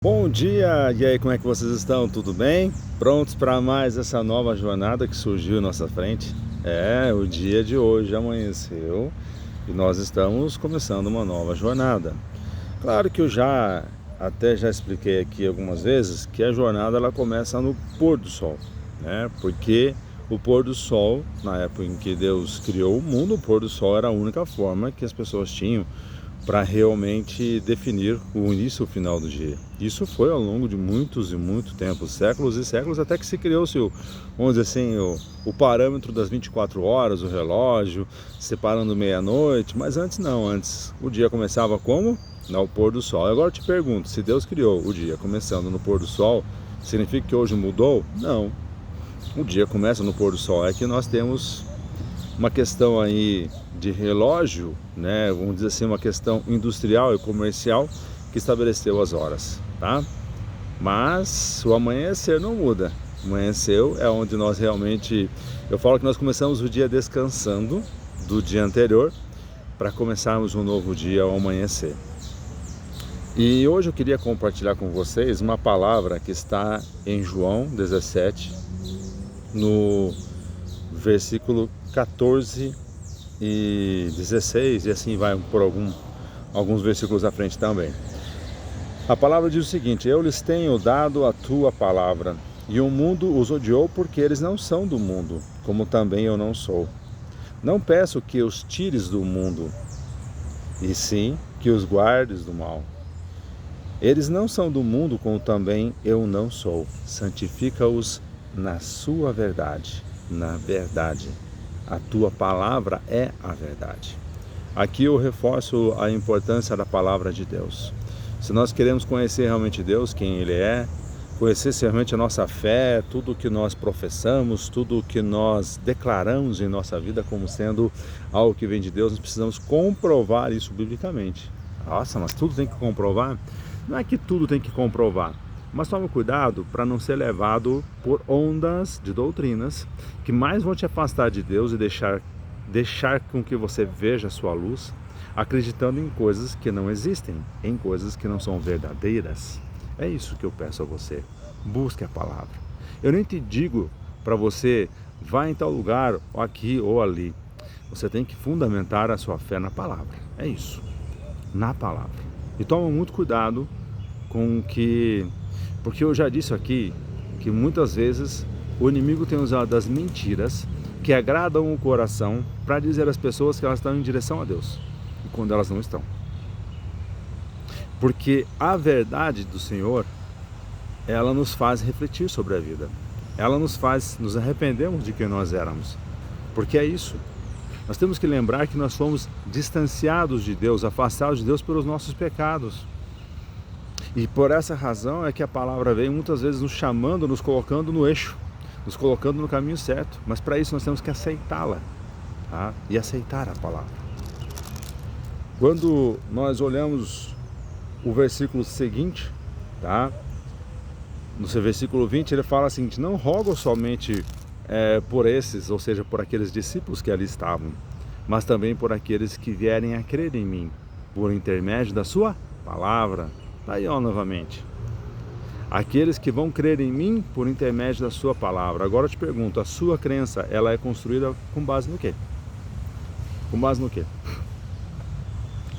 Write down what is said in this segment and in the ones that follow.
Bom dia! E aí, como é que vocês estão? Tudo bem? Prontos para mais essa nova jornada que surgiu à nossa frente? O dia de hoje amanheceu e nós estamos começando uma nova jornada. Claro que eu já expliquei aqui algumas vezes que a jornada ela começa no pôr do sol, né? Porque o pôr do sol, na época em que Deus criou o mundo, o pôr do sol era a única forma que as pessoas tinham para realmente definir o início e o final do dia. Isso foi ao longo de muitos e muito tempo, séculos e séculos, até que se criou-se, vamos dizer assim, o parâmetro das 24 horas, o relógio, separando meia-noite, mas antes não, antes o dia começava como? No pôr do sol. Agora eu te pergunto, se Deus criou o dia começando no pôr do sol, significa que hoje mudou? Não. O dia começa no pôr do sol, é que nós temos uma questão aí de relógio, né? Vamos dizer assim, uma questão industrial e comercial que estabeleceu as horas, tá? Mas o amanhecer não muda. Amanheceu é onde nós realmente, eu falo que nós começamos o dia descansando do dia anterior para começarmos um novo dia ao amanhecer. E hoje eu queria compartilhar com vocês uma palavra que está em João 17, no versículo 14 e 16, e assim vai por alguns versículos à frente também. A palavra diz o seguinte: eu lhes tenho dado a tua palavra, e o mundo os odiou porque eles não são do mundo, como também eu não sou. Não peço que os tires do mundo, e sim que os guardes do mal. Eles não são do mundo, como também eu não sou. Santifica-os na sua verdade, na verdade. A tua palavra é a verdade. Aqui eu reforço a importância da palavra de Deus. Se nós queremos conhecer realmente Deus, quem Ele é, conhecer realmente a nossa fé, tudo o que nós professamos, tudo o que nós declaramos em nossa vida como sendo algo que vem de Deus, nós precisamos comprovar isso biblicamente. Nossa, mas tudo tem que comprovar? Não é que tudo tem que comprovar, mas tome cuidado para não ser levado por ondas de doutrinas que mais vão te afastar de Deus e deixar com que você veja a sua luz, acreditando em coisas que não existem, em coisas que não são verdadeiras. É isso que eu peço a você. Busque a palavra. Eu nem te digo para você, vá em tal lugar, ou aqui ou ali. Você tem que fundamentar a sua fé na palavra. É isso. Na palavra. E toma muito cuidado com o que... Porque eu já disse aqui que muitas vezes o inimigo tem usado as mentiras que agradam o coração para dizer às pessoas que elas estão em direção a Deus, e quando elas não estão. Porque a verdade do Senhor, ela nos faz refletir sobre a vida. Ela nos faz nos arrependermos de quem nós éramos. Porque é isso. Nós temos que lembrar que nós fomos distanciados de Deus, afastados de Deus pelos nossos pecados. E por essa razão é que a palavra vem muitas vezes nos chamando, nos colocando no eixo, nos colocando no caminho certo. Mas para isso nós temos que aceitá-la, tá? E aceitar a palavra. Quando nós olhamos o versículo seguinte, tá? No seu versículo 20 ele fala assim: não rogo somente por esses, ou seja, por aqueles discípulos que ali estavam, mas também por aqueles que vierem a crer em mim, por intermédio da sua palavra. Aí, novamente, aqueles que vão crer em mim por intermédio da sua palavra. Agora eu te pergunto, a sua crença, ela é construída com base no quê? Com base no quê?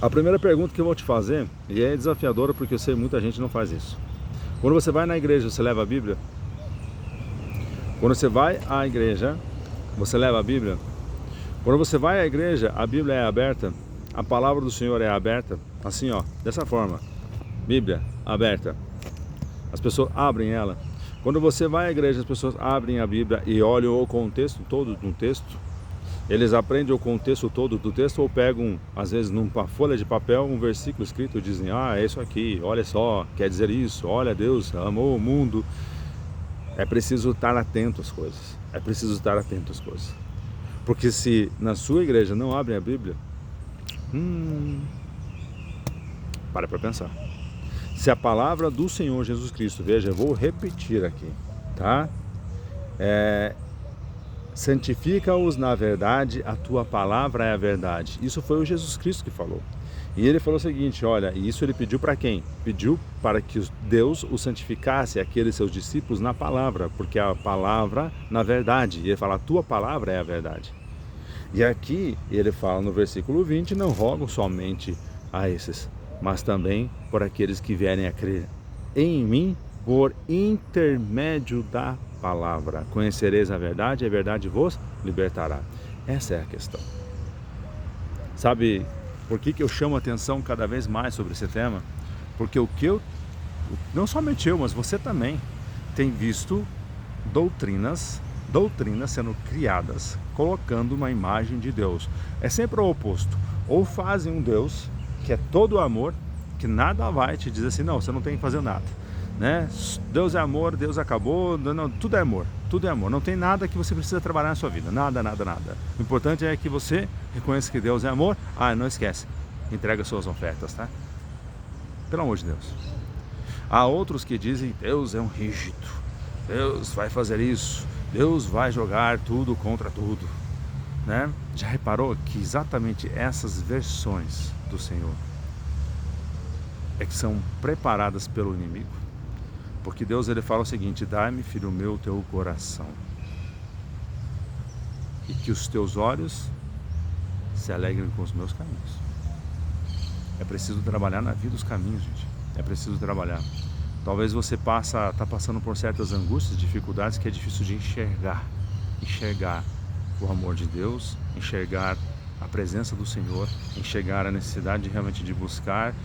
A primeira pergunta que eu vou te fazer, e é desafiadora porque eu sei que muita gente não faz isso. Quando você vai na igreja, você leva a Bíblia? Quando você vai à igreja, você leva a Bíblia? Quando você vai à igreja, a Bíblia é aberta? A palavra do Senhor é aberta? Assim, ó, dessa forma. Bíblia aberta. As pessoas abrem ela. Quando você vai à igreja, as pessoas abrem a Bíblia e olham o contexto todo do texto. Eles aprendem o contexto todo do texto ou pegam, às vezes, numa folha de papel, um versículo escrito e dizem: é isso aqui, olha só, quer dizer isso, olha, Deus amou o mundo. É preciso estar atento às coisas. É preciso estar atento às coisas. Porque se na sua igreja não abrem a Bíblia, para pensar. Se a palavra do Senhor Jesus Cristo, veja, eu vou repetir aqui, tá? Santifica-os na verdade, a tua palavra é a verdade. Isso foi o Jesus Cristo que falou. E ele falou o seguinte, olha, e isso ele pediu para quem? Pediu para que Deus o santificasse, aqueles seus discípulos, na palavra, porque a palavra na verdade. E ele fala, a tua palavra é a verdade. E aqui ele fala no versículo 20, não rogo somente a esses, mas também por aqueles que vierem a crer em mim por intermédio da palavra. Conhecereis a verdade e a verdade vos libertará. Essa é a questão. Sabe por que eu chamo a atenção cada vez mais sobre esse tema? Porque não somente eu, mas você também, tem visto doutrinas sendo criadas, colocando uma imagem de Deus. É sempre o oposto. Ou fazem um Deus que é todo amor, que nada vai te dizer assim, não, você não tem que fazer nada, né? Deus é amor, Deus acabou, não, tudo é amor, tudo é amor. Não tem nada que você precisa trabalhar na sua vida, nada. O importante é que você reconheça que Deus é amor. Não esquece, entrega suas ofertas, tá? Pelo amor de Deus. Há outros que dizem, Deus é um rígido, Deus vai fazer isso, Deus vai jogar tudo contra tudo, né? Já reparou que exatamente essas versões do Senhor é que são preparadas pelo inimigo? Porque Deus ele fala o seguinte, dai-me, filho meu, o teu coração, e que os teus olhos se alegrem com os meus caminhos. É preciso trabalhar na vida dos caminhos, gente. É preciso trabalhar. Talvez você está passando por certas angústias, dificuldades que é difícil de enxergar o amor de Deus, enxergar a presença do Senhor, enxergar a necessidade realmente de buscar,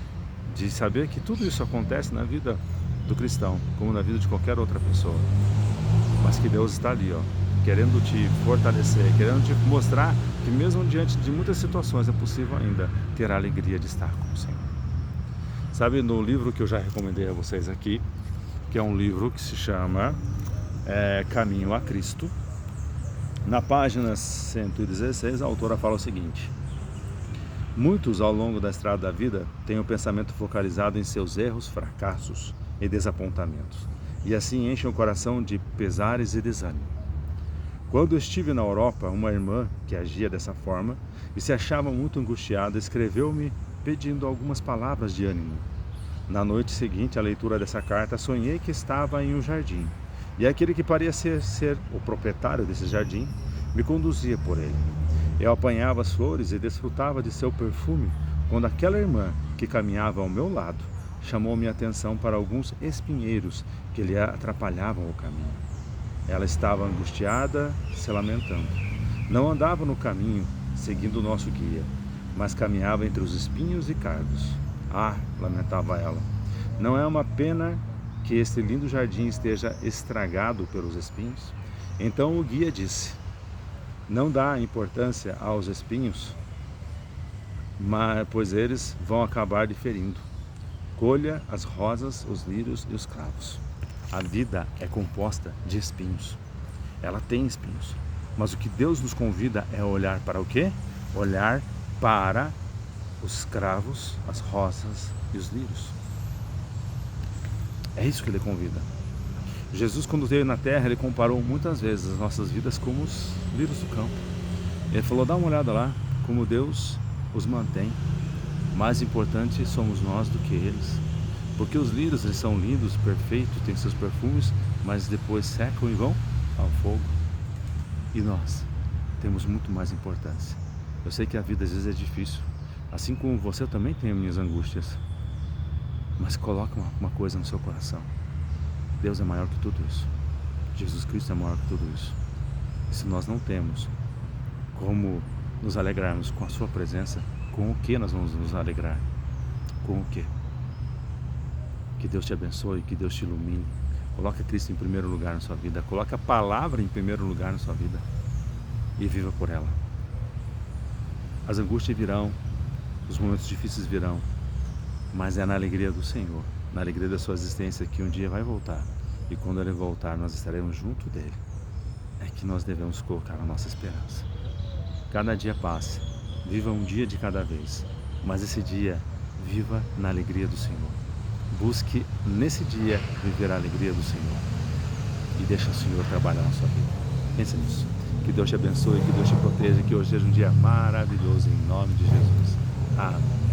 de saber que tudo isso acontece na vida do cristão, como na vida de qualquer outra pessoa, mas que Deus está ali, querendo te fortalecer, querendo te mostrar que mesmo diante de muitas situações é possível ainda ter a alegria de estar com o Senhor. Sabe, no livro que eu já recomendei a vocês aqui, que é um livro que se chama Caminho a Cristo, na página 116 a autora fala o seguinte: muitos ao longo da estrada da vida têm o pensamento focalizado em seus erros, fracassos e desapontamentos, e assim enchem o coração de pesares e desânimo. Quando estive na Europa, uma irmã que agia dessa forma e se achava muito angustiada escreveu-me pedindo algumas palavras de ânimo. Na noite seguinte à leitura dessa carta, sonhei que estava em um jardim, e aquele que parecia ser o proprietário desse jardim me conduzia por ele. Eu apanhava as flores e desfrutava de seu perfume, quando aquela irmã que caminhava ao meu lado chamou minha atenção para alguns espinheiros que lhe atrapalhavam o caminho. Ela estava angustiada, se lamentando. Não andava no caminho, seguindo o nosso guia, mas caminhava entre os espinhos e cardos. Lamentava ela, não é uma pena que este lindo jardim esteja estragado pelos espinhos? Então o guia disse, não dá importância aos espinhos, pois eles vão acabar lhe ferindo. Colha as rosas, os lírios e os cravos. A vida é composta de espinhos. Ela tem espinhos. Mas o que Deus nos convida é olhar para o quê? Olhar para os cravos, as rosas e os lírios. É isso que ele convida. Jesus, quando veio na terra, ele comparou muitas vezes as nossas vidas como os lírios do campo. Ele falou, dá uma olhada lá, como Deus os mantém. Mais importante somos nós do que eles. Porque os lírios, eles são lindos, perfeitos, têm seus perfumes, mas depois secam e vão ao fogo. E nós temos muito mais importância. Eu sei que a vida às vezes é difícil. Assim como você, eu também tenho minhas angústias. Mas coloca uma coisa no seu coração. Deus é maior que tudo isso. Jesus Cristo é maior que tudo isso. E se nós não temos como nos alegrarmos com a sua presença, com o que nós vamos nos alegrar? Com o que? Que Deus te abençoe, que Deus te ilumine. Coloque Cristo em primeiro lugar na sua vida. Coloque a palavra em primeiro lugar na sua vida. E viva por ela. As angústias virão, os momentos difíceis virão, mas é na alegria do Senhor, na alegria da sua existência, que um dia vai voltar. E quando Ele voltar, nós estaremos junto dEle. É que nós devemos colocar a nossa esperança. Cada dia passe, viva um dia de cada vez, mas esse dia, viva na alegria do Senhor. Busque nesse dia viver a alegria do Senhor e deixa o Senhor trabalhar na sua vida. Pense nisso. Que Deus te abençoe, que Deus te proteja, que hoje seja um dia maravilhoso em nome de Jesus. Amém.